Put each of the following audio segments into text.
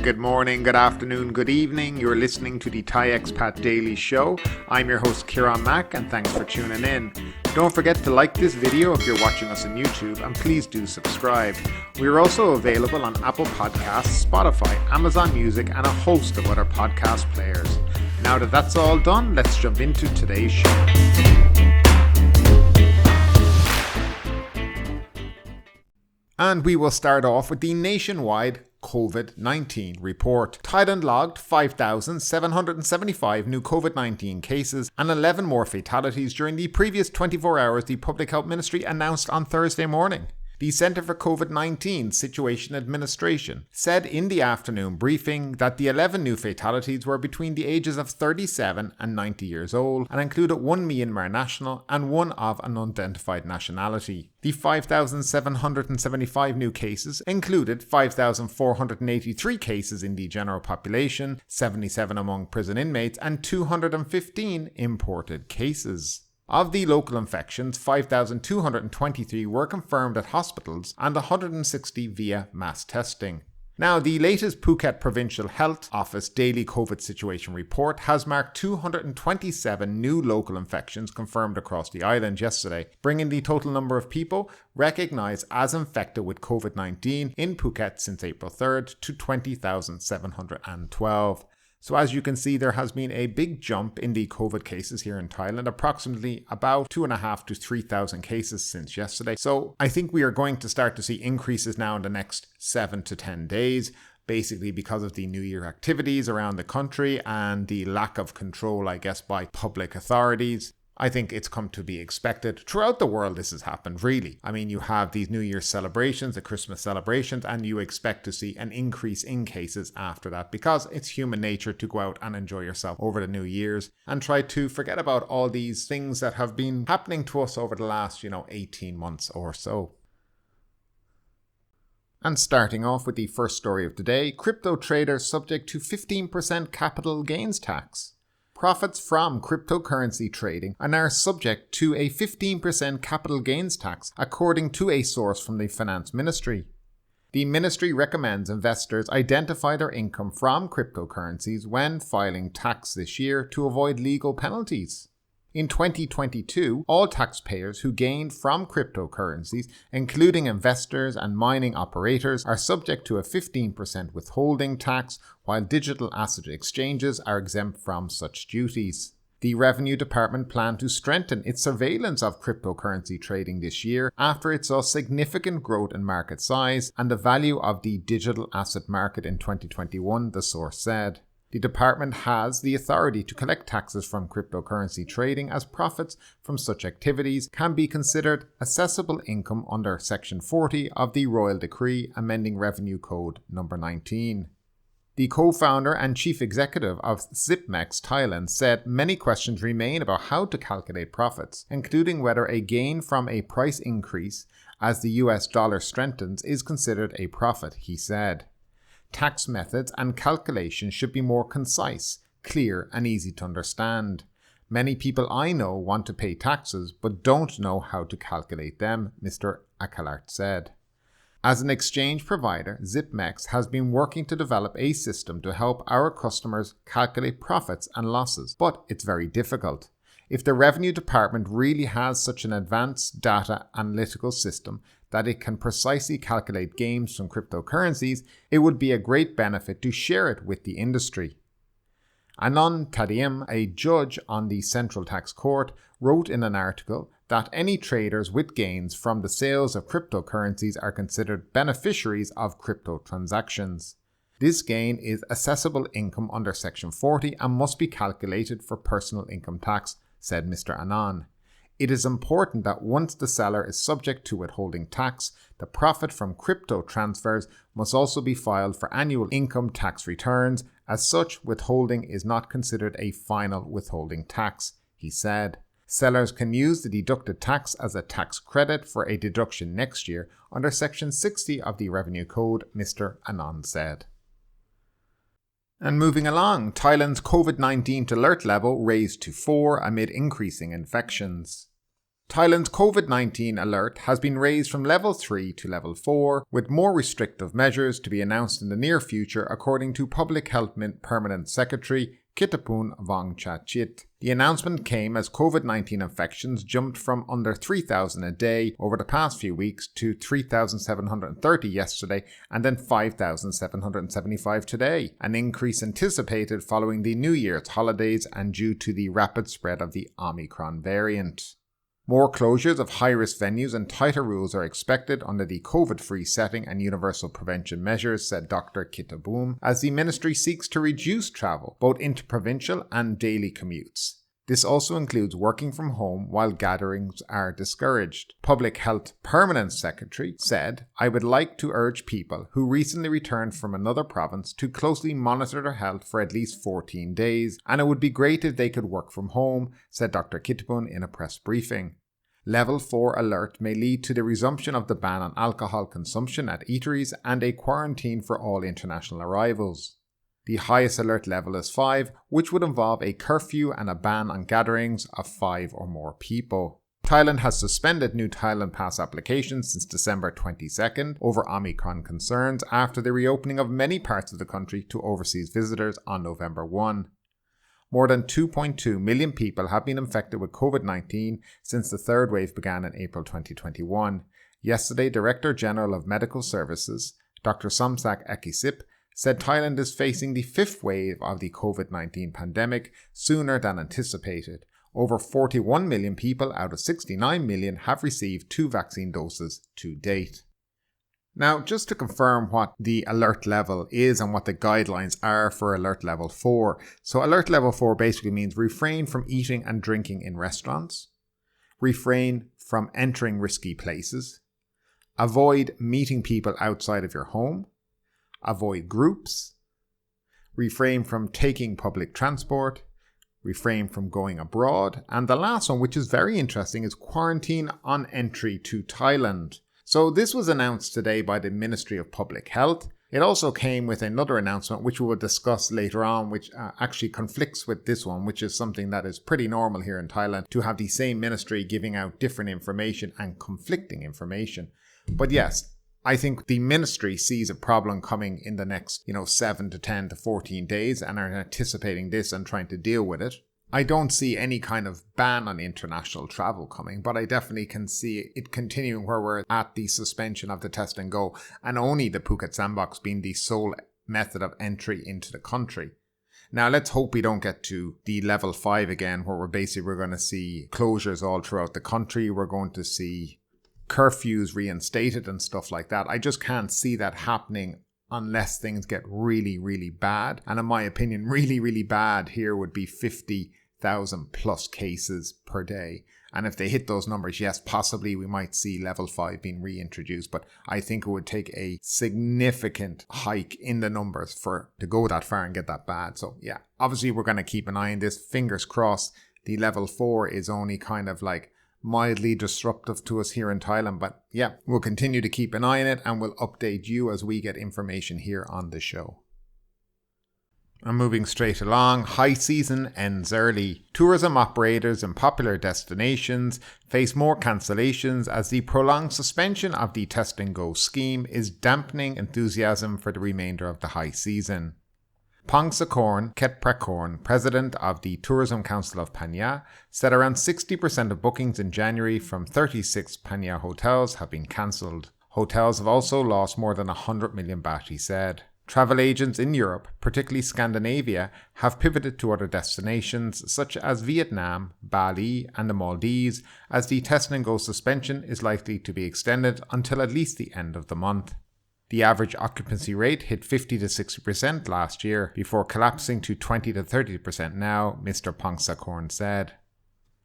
good morning, good afternoon, good evening. You're listening to the Thai Expat Daily Show. I'm your host Kieran Mack and thanks for tuning in. Don't forget to like this video if you're watching us on YouTube and please do subscribe. We're also available on Apple Podcasts, Spotify, Amazon Music and a host of other podcast players. Now that that's all done, let's jump into today's show. And we will start off with the nationwide COVID-19 report. Thailand logged 5,775 new COVID-19 cases and 11 more fatalities during the previous 24 hours, the Public Health Ministry announced on Thursday morning. The Centre for COVID-19 Situation Administration said in the afternoon briefing that the 11 new fatalities were between the ages of 37 and 90 years old and included one Myanmar national and one of an unidentified nationality. The 5,775 new cases included 5,483 cases in the general population, 77 among prison inmates and 215 imported cases. Of the local infections, 5,223 were confirmed at hospitals and 160 via mass testing. Now, the latest Phuket Provincial Health Office daily COVID situation report has marked 227 new local infections confirmed across the island yesterday, bringing the total number of people recognised as infected with COVID-19 in Phuket since April 3rd to 20,712. So as you can see, there has been a big jump in the COVID cases here in Thailand, approximately about 2,500 to 3,000 cases since yesterday. So I think we are going to start to see increases now in the next 7 to 10 days, basically because of the New Year activities around the country and the lack of control, I guess, by public authorities. I think it's come to be expected. Throughout the world, this has happened, really. I mean, you have these New Year's celebrations, the Christmas celebrations, and you expect to see an increase in cases after that because it's human nature to go out and enjoy yourself over the New Year's and try to forget about all these things that have been happening to us over the last, 18 months or so. And starting off with the first story of the day, crypto traders subject to 15% capital gains tax. Profits from cryptocurrency trading are now subject to a 15% capital gains tax, according to a source from the Finance Ministry. The ministry recommends investors identify their income from cryptocurrencies when filing tax this year to avoid legal penalties. In 2022, all taxpayers who gained from cryptocurrencies, including investors and mining operators, are subject to a 15% withholding tax, while digital asset exchanges are exempt from such duties. The Revenue Department planned to strengthen its surveillance of cryptocurrency trading this year after it saw significant growth in market size and the value of the digital asset market in 2021, the source said. The department has the authority to collect taxes from cryptocurrency trading as profits from such activities can be considered assessable income under Section 40 of the Royal Decree amending Revenue Code No. 19. The co-founder and chief executive of Zipmex Thailand said many questions remain about how to calculate profits, including whether a gain from a price increase as the US dollar strengthens is considered a profit, he said. Tax methods and calculations should be more concise, clear and easy to understand. Many people I know want to pay taxes but don't know how to calculate them, Mr. Akalart said. As an exchange provider, Zipmex has been working to develop a system to help our customers calculate profits and losses, but it's very difficult. If the Revenue Department really has such an advanced data analytical system that it can precisely calculate gains from cryptocurrencies, it would be a great benefit to share it with the industry. Anand Tadiam, a judge on the Central Tax Court, wrote in an article that any traders with gains from the sales of cryptocurrencies are considered beneficiaries of crypto transactions. This gain is assessable income under Section 40 and must be calculated for personal income tax, said Mr. Anand. It is important that once the seller is subject to withholding tax, the profit from crypto transfers must also be filed for annual income tax returns. As such, withholding is not considered a final withholding tax, he said. Sellers can use the deducted tax as a tax credit for a deduction next year under Section 60 of the Revenue Code, Mr. Anand said. And moving along, Thailand's COVID-19 alert level raised to 4 amid increasing infections. Thailand's COVID-19 alert has been raised from level 3 to level 4, with more restrictive measures to be announced in the near future, according to Public Health Permanent Secretary Kiattibhoom Vongrachit. The announcement came as COVID-19 infections jumped from under 3,000 a day over the past few weeks to 3,730 yesterday and then 5,775 today, an increase anticipated following the New Year's holidays and due to the rapid spread of the Omicron variant. More closures of high-risk venues and tighter rules are expected under the COVID-free setting and universal prevention measures, said Dr. Kiattibhoom, as the ministry seeks to reduce travel, both interprovincial and daily commutes. This also includes working from home while gatherings are discouraged. Public Health Permanent Secretary said, "I would like to urge people who recently returned from another province to closely monitor their health for at least 14 days, and it would be great if they could work from home," said Dr. Kiattibhoom in a press briefing. Level 4 alert may lead to the resumption of the ban on alcohol consumption at eateries and a quarantine for all international arrivals. The highest alert level is 5, which would involve a curfew and a ban on gatherings of 5 or more people. Thailand has suspended new Thailand Pass applications since December 22nd over Omicron concerns after the reopening of many parts of the country to overseas visitors on November 1. More than 2.2 million people have been infected with COVID-19 since the third wave began in April 2021. Yesterday, Director General of Medical Services, Dr. Somsak Ekisip, said Thailand is facing the fifth wave of the COVID-19 pandemic sooner than anticipated. Over 41 million people out of 69 million have received 2 vaccine doses to date. Now, just to confirm what the alert level is and what the guidelines are for alert level 4. So alert level 4 basically means refrain from eating and drinking in restaurants, refrain from entering risky places, avoid meeting people outside of your home, avoid groups, refrain from taking public transport, refrain from going abroad, and the last one, which is very interesting, is quarantine on entry to Thailand. So this was announced today by the Ministry of Public Health. It also came with another announcement, which we will discuss later on, which actually conflicts with this one, which is something that is pretty normal here in Thailand, to have the same ministry giving out different information and conflicting information. But yes, I think the ministry sees a problem coming in the next, 7 to 10 to 14 days and are anticipating this and trying to deal with it. I don't see any kind of ban on international travel coming, but I definitely can see it continuing where we're at the suspension of the test and go and only the Phuket sandbox being the sole method of entry into the country. Now, let's hope we don't get to the level 5 again, where we're going to see closures all throughout the country. We're going to see curfews reinstated and stuff like that. I just can't see that happening unless things get really, really bad. And in my opinion, really, really bad here would be 50,000 plus cases per day. And if they hit those numbers, yes, possibly we might see level 5 being reintroduced. But I think it would take a significant hike in the numbers to go that far and get that bad. So yeah, obviously we're going to keep an eye on this. Fingers crossed the level 4 is only kind of like mildly disruptive to us here in Thailand. But yeah, we'll continue to keep an eye on it and we'll update you as we get information here on the show. And moving straight along, high season ends early. Tourism operators in popular destinations face more cancellations as the prolonged suspension of the Test and Go scheme is dampening enthusiasm for the remainder of the high season. Pongsakorn Ketprakorn, president of the Tourism Council of Pattaya, said around 60% of bookings in January from 36 Pattaya hotels have been cancelled. Hotels have also lost more than 100 million baht, he said. Travel agents in Europe, particularly Scandinavia, have pivoted to other destinations such as Vietnam, Bali and the Maldives, as the Test and Go suspension is likely to be extended until at least the end of the month. The average occupancy rate hit 50 to 60% last year before collapsing to 20 to 30% now, Mr. Pongsakorn said.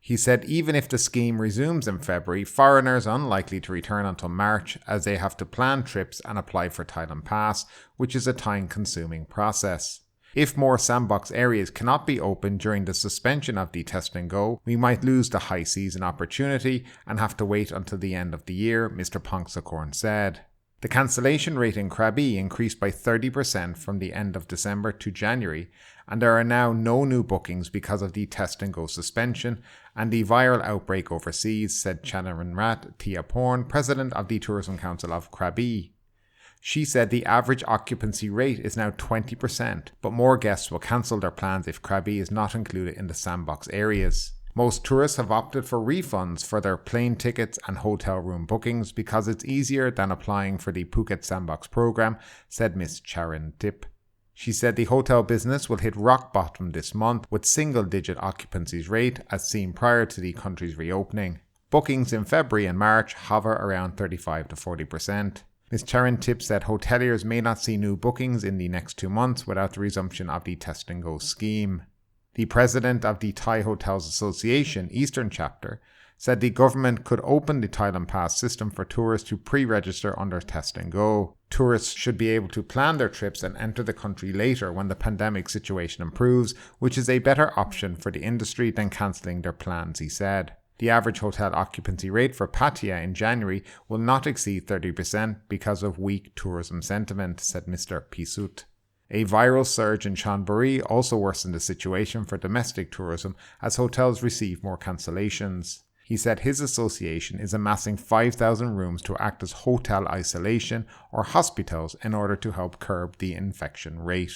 He said even if the scheme resumes in February, foreigners are unlikely to return until March as they have to plan trips and apply for Thailand Pass, which is a time-consuming process. If more sandbox areas cannot be opened during the suspension of the Test and Go, we might lose the high season opportunity and have to wait until the end of the year, Mr. Pongsakorn said. The cancellation rate in Krabi increased by 30% from the end of December to January, and there are now no new bookings because of the Test and Go suspension and the viral outbreak overseas, said Channaranrat Tiaporn, president of the Tourism Council of Krabi. She said the average occupancy rate is now 20%, but more guests will cancel their plans if Krabi is not included in the sandbox areas. Most tourists have opted for refunds for their plane tickets and hotel room bookings because it's easier than applying for the Phuket Sandbox program, said Ms. Charan Tip. She said the hotel business will hit rock bottom this month with single-digit occupancies rate as seen prior to the country's reopening. Bookings in February and March hover around 35 to 40%. Ms. Charan Tip said hoteliers may not see new bookings in the next 2 months without the resumption of the Test and Go scheme. The president of the Thai Hotels Association Eastern Chapter said the government could open the Thailand Pass system for tourists to pre-register under Test and Go. Tourists should be able to plan their trips and enter the country later when the pandemic situation improves, which is a better option for the industry than cancelling their plans, he said. The average hotel occupancy rate for Pattaya in January will not exceed 30% because of weak tourism sentiment, said Mr. Pisut. A viral surge in Chonburi also worsened the situation for domestic tourism as hotels receive more cancellations. He said his association is amassing 5,000 rooms to act as hotel isolation or hospitals in order to help curb the infection rate.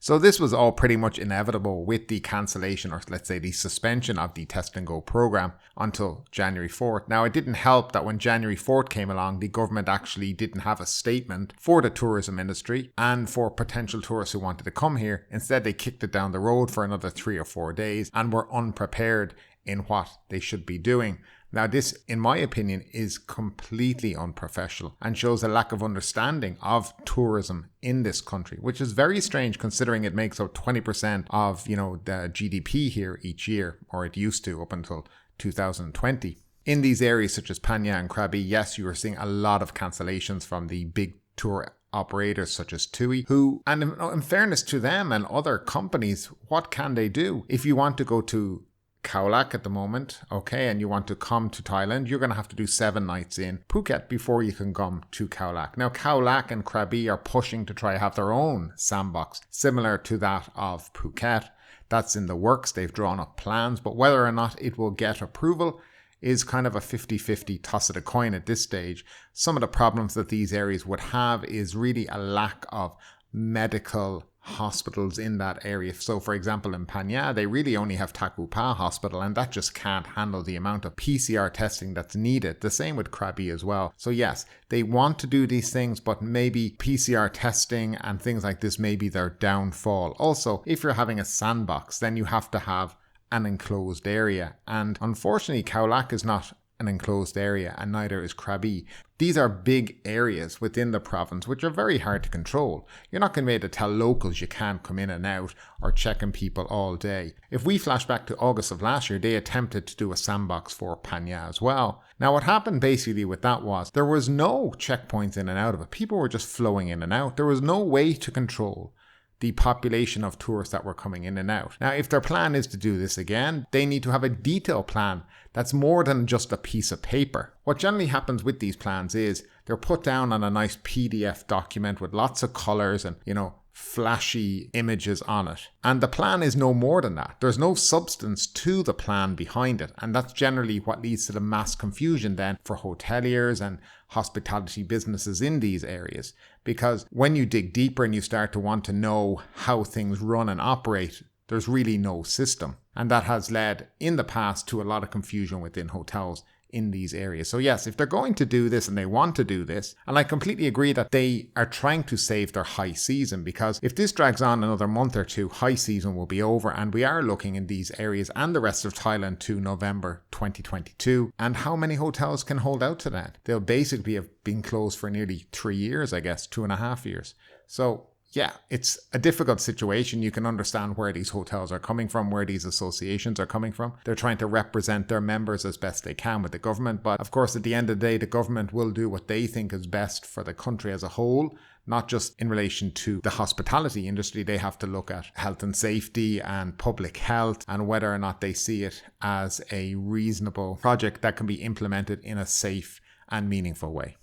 So this was all pretty much inevitable with the cancellation, or let's say the suspension of the Test and Go program until January 4th. Now, it didn't help that when January 4th came along, the government actually didn't have a statement for the tourism industry and for potential tourists who wanted to come here. Instead, they kicked it down the road for another 3 or 4 days and were unprepared in what they should be doing. Now, this, in my opinion, is completely unprofessional and shows a lack of understanding of tourism in this country, which is very strange considering it makes up 20% of, the GDP here each year, or it used to up until 2020. In these areas such as Pattaya and Krabi, yes, you are seeing a lot of cancellations from the big tour operators such as TUI, who, and in fairness to them and other companies, what can they do? If you want to go to Khao Lak at the moment, okay, and you want to come to Thailand, you're going to have to do 7 nights in Phuket before you can come to Khao Lak. Now, Khao Lak and Krabi are pushing to try have their own sandbox, similar to that of Phuket. That's in the works. They've drawn up plans, but whether or not it will get approval is kind of a 50-50 toss of the coin at this stage. Some of the problems that these areas would have is really a lack of medical hospitals in that area. So for example, in Pattaya, they really only have Takupa Hospital, and that just can't handle the amount of PCR testing that's needed. The same with Krabi as well. So yes, they want to do these things, but maybe PCR testing and things like this may be their downfall. Also, if you're having a sandbox, then you have to have an enclosed area, and unfortunately Khao Lak is not an enclosed area, and neither is Krabi. These are big areas within the province which are very hard to control. You're not going to be able to tell locals you can't come in and out or checking people all day. If we flash back to August of last year, they attempted to do a sandbox for Pattaya as well. Now what happened basically with that was there was no checkpoints in and out of it. People were just flowing in and out. There was no way to control the population of tourists that were coming in and out. Now, if their plan is to do this again, they need to have a detailed plan that's more than just a piece of paper. What generally happens with these plans is they're put down on a nice PDF document with lots of colors and, flashy images on it. And the plan is no more than that. There's no substance to the plan behind it. And that's generally what leads to the mass confusion then for hoteliers and hospitality businesses in these areas. Because when you dig deeper and you start to want to know how things run and operate, there's really no system. And that has led in the past to a lot of confusion within hotels in these areas. So yes, if they're going to do this and they want to do this, and I completely agree that they are trying to save their high season, because if this drags on another month or two, high season will be over, and we are looking in these areas and the rest of Thailand to November 2022. And how many hotels can hold out to that? They'll basically have been closed for nearly 3 years, I guess, 2.5 years. So yeah, it's a difficult situation. You can understand where these hotels are coming from, where these associations are coming from. They're trying to represent their members as best they can with the government. But of course, at the end of the day, the government will do what they think is best for the country as a whole, not just in relation to the hospitality industry. They have to look at health and safety and public health and whether or not they see it as a reasonable project that can be implemented in a safe and meaningful way.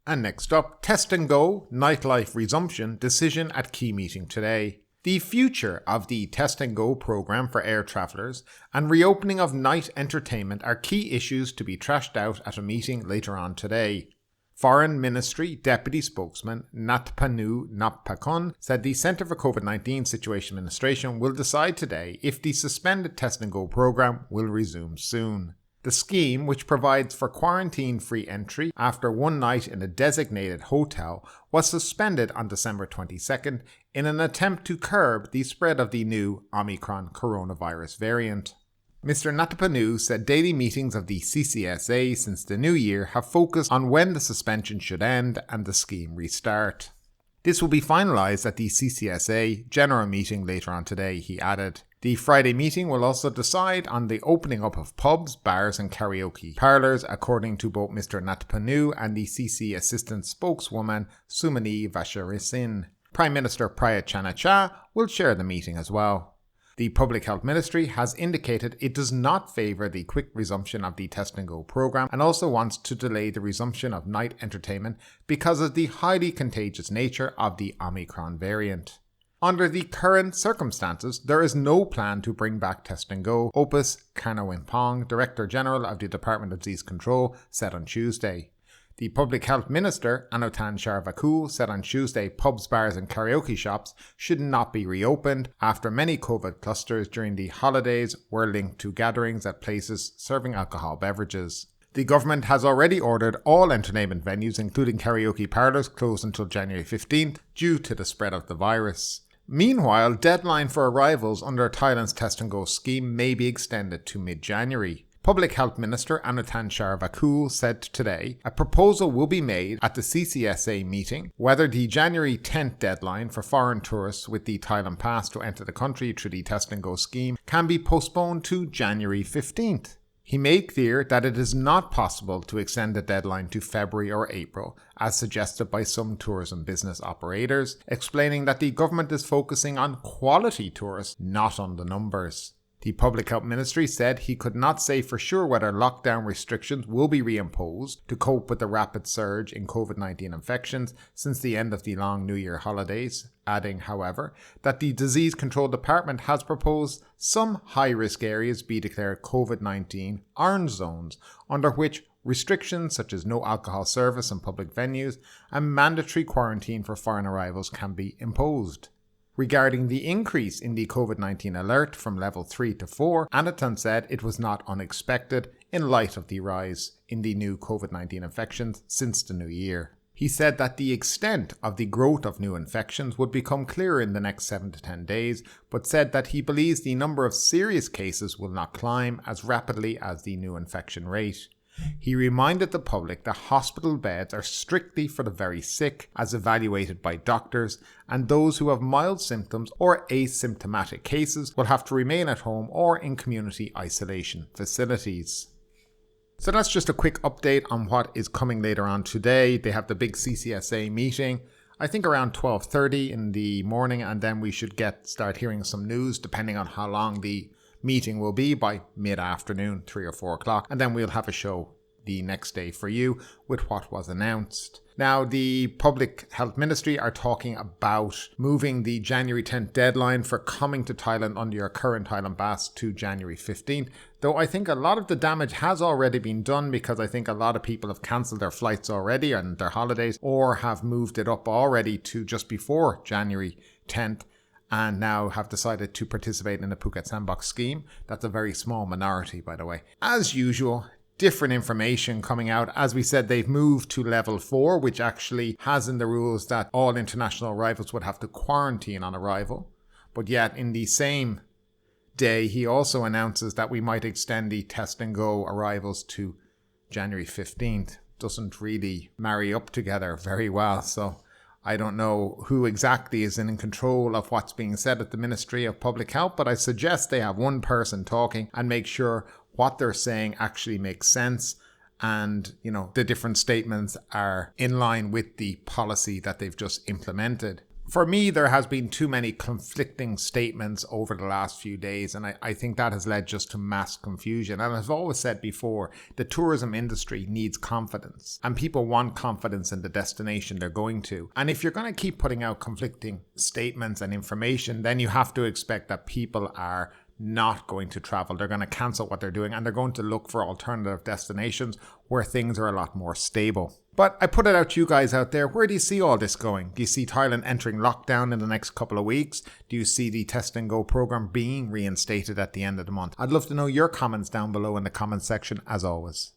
And next up, Test and Go, nightlife resumption, decision at key meeting today. The future of the Test and Go program for air travellers and reopening of night entertainment are key issues to be trashed out at a meeting later on today. Foreign Ministry Deputy Spokesman Natpanu Napakon said the Centre for COVID-19 Situation Administration will decide today if the suspended Test and Go program will resume soon. The scheme, which provides for quarantine-free entry after one night in a designated hotel, was suspended on December 22nd in an attempt to curb the spread of the new Omicron coronavirus variant. Mr. Natapanu said daily meetings of the CCSA since the new year have focused on when the suspension should end and the scheme restart. This will be finalised at the CCSA general meeting later on today, he added. The Friday meeting will also decide on the opening up of pubs, bars and karaoke parlours, according to both Mr. Natpanu and the CC Assistant Spokeswoman Sumani Vasharisin. Prime Minister Prayut Chan-o-cha will chair the meeting as well. The Public Health Ministry has indicated it does not favour the quick resumption of the Test and Go programme and also wants to delay the resumption of night entertainment because of the highly contagious nature of the Omicron variant. Under the current circumstances, there is no plan to bring back Test and Go, Opus Karnawimpong, Director General of the Department of Disease Control, said on Tuesday. The Public Health Minister, Anutin Charnvirakul, said on Tuesday pubs, bars and karaoke shops should not be reopened after many COVID clusters during the holidays were linked to gatherings at places serving alcohol beverages. The government has already ordered all entertainment venues, including karaoke parlours, closed until January 15th due to the spread of the virus. Meanwhile, deadline for arrivals under Thailand's Test and Go scheme may be extended to mid-January. Public Health Minister Anutin Charnvirakul said today a proposal will be made at the CCSA meeting whether the January 10th deadline for foreign tourists with the Thailand Pass to enter the country through the Test and Go scheme can be postponed to January 15th. He made clear that it is not possible to extend the deadline to February or April, as suggested by some tourism business operators, explaining that the government is focusing on quality tourists, not on the numbers. The Public Health Ministry said he could not say for sure whether lockdown restrictions will be reimposed to cope with the rapid surge in COVID-19 infections since the end of the long New Year holidays, adding, however, that the Disease Control Department has proposed some high-risk areas be declared COVID-19 orange zones, under which restrictions such as no alcohol service in public venues and mandatory quarantine for foreign arrivals can be imposed. Regarding the increase in the COVID-19 alert from level 3 to 4, Anutin said it was not unexpected in light of the rise in the new COVID-19 infections since the new year. He said that the extent of the growth of new infections would become clearer in the next 7 to 10 days, but said that he believes the number of serious cases will not climb as rapidly as the new infection rate. He reminded the public that hospital beds are strictly for the very sick, as evaluated by doctors, and those who have mild symptoms or asymptomatic cases will have to remain at home or in community isolation facilities. So that's just a quick update on what is coming later on today. They have the big CCSA meeting, I think around 12:30 in the morning, and then we should start hearing some news depending on how long the meeting will be by mid-afternoon, 3 or 4 o'clock, and then we'll have a show the next day for you with what was announced. Now, the Public Health Ministry are talking about moving the January 10th deadline for coming to Thailand under your current Thailand Pass to January 15th, though I think a lot of the damage has already been done because I think a lot of people have cancelled their flights already and their holidays or have moved it up already to just before January 10th. And now have decided to participate in the Phuket Sandbox scheme. That's a very small minority, by the way. As usual, different information coming out. As we said, they've moved to level 4, which actually has in the rules that all international arrivals would have to quarantine on arrival. But yet, in the same day, he also announces that we might extend the Test and Go arrivals to January 15th. Doesn't really marry up together very well, so I don't know who exactly is in control of what's being said at the Ministry of Public Health, but I suggest they have one person talking and make sure what they're saying actually makes sense and, the different statements are in line with the policy that they've just implemented. For me, there has been too many conflicting statements over the last few days, and I think that has led just to mass confusion. And as I've always said before, the tourism industry needs confidence, and people want confidence in the destination they're going to. And if you're going to keep putting out conflicting statements and information, then you have to expect that people are not going to travel. They're going to cancel what they're doing, and they're going to look for alternative destinations where things are a lot more stable. But I put it out to you guys out there. Where do you see all this going? Do you see Thailand entering lockdown in the next couple of weeks? Do you see the Test and Go program being reinstated at the end of the month? I'd love to know your comments down below in the comments section as always.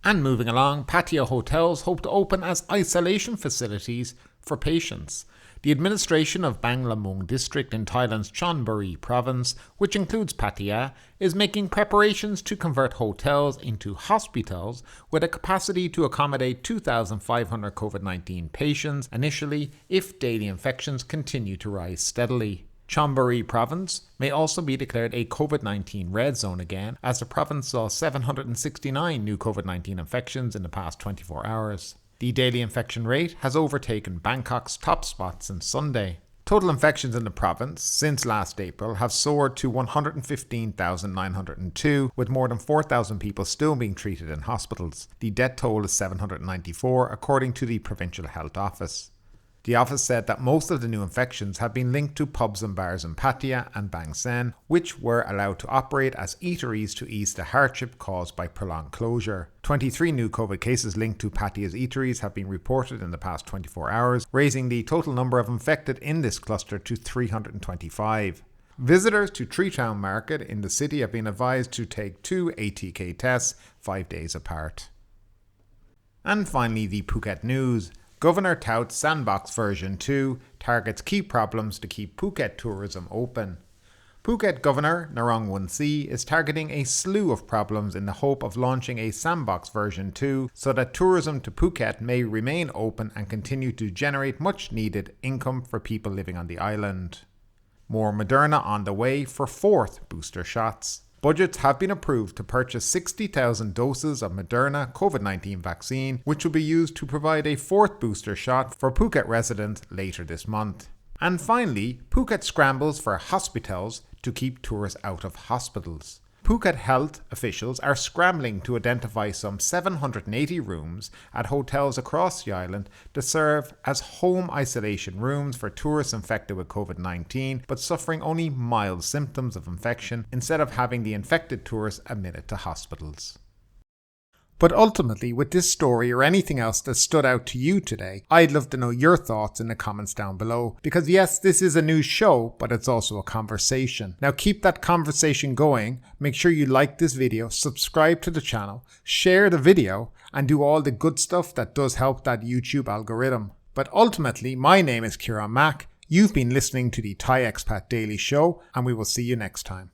And moving along, Pattaya hotels hope to open as isolation facilities for patients. The administration of Banglamung district in Thailand's Chonburi province, which includes Pattaya, is making preparations to convert hotels into hospitals with a capacity to accommodate 2,500 COVID-19 patients initially if daily infections continue to rise steadily. Chonburi province may also be declared a COVID-19 red zone again, as the province saw 769 new COVID-19 infections in the past 24 hours. The daily infection rate has overtaken Bangkok's top spot since Sunday. Total infections in the province since last April have soared to 115,902, with more than 4,000 people still being treated in hospitals. The death toll is 794, according to the Provincial Health Office. The office said that most of the new infections have been linked to pubs and bars in Pattaya and Bang Sen, which were allowed to operate as eateries to ease the hardship caused by prolonged closure. 23 new COVID cases linked to Pattaya's eateries have been reported in the past 24 hours, raising the total number of infected in this cluster to 325. Visitors to Treetown Market in the city have been advised to take 2 ATK tests 5 days apart. And finally, the Phuket news. Governor touts Sandbox version 2 targets key problems to keep Phuket tourism open. Phuket Governor Narongwonsi is targeting a slew of problems in the hope of launching a Sandbox version 2 so that tourism to Phuket may remain open and continue to generate much needed income for people living on the island. More Moderna on the way for 4th booster shots. Budgets have been approved to purchase 60,000 doses of Moderna COVID-19 vaccine, which will be used to provide a 4th booster shot for Phuket residents later this month. And finally, Phuket scrambles for hospitals to keep tourists out of hospitals. Phuket health officials are scrambling to identify some 780 rooms at hotels across the island to serve as home isolation rooms for tourists infected with COVID-19 but suffering only mild symptoms of infection instead of having the infected tourists admitted to hospitals. But ultimately, with this story or anything else that stood out to you today, I'd love to know your thoughts in the comments down below. Because yes, this is a news show, but it's also a conversation. Now keep that conversation going. Make sure you like this video, subscribe to the channel, share the video, and do all the good stuff that does help that YouTube algorithm. But ultimately, my name is Kieran Mack. You've been listening to the Thai Expat Daily Show, and we will see you next time.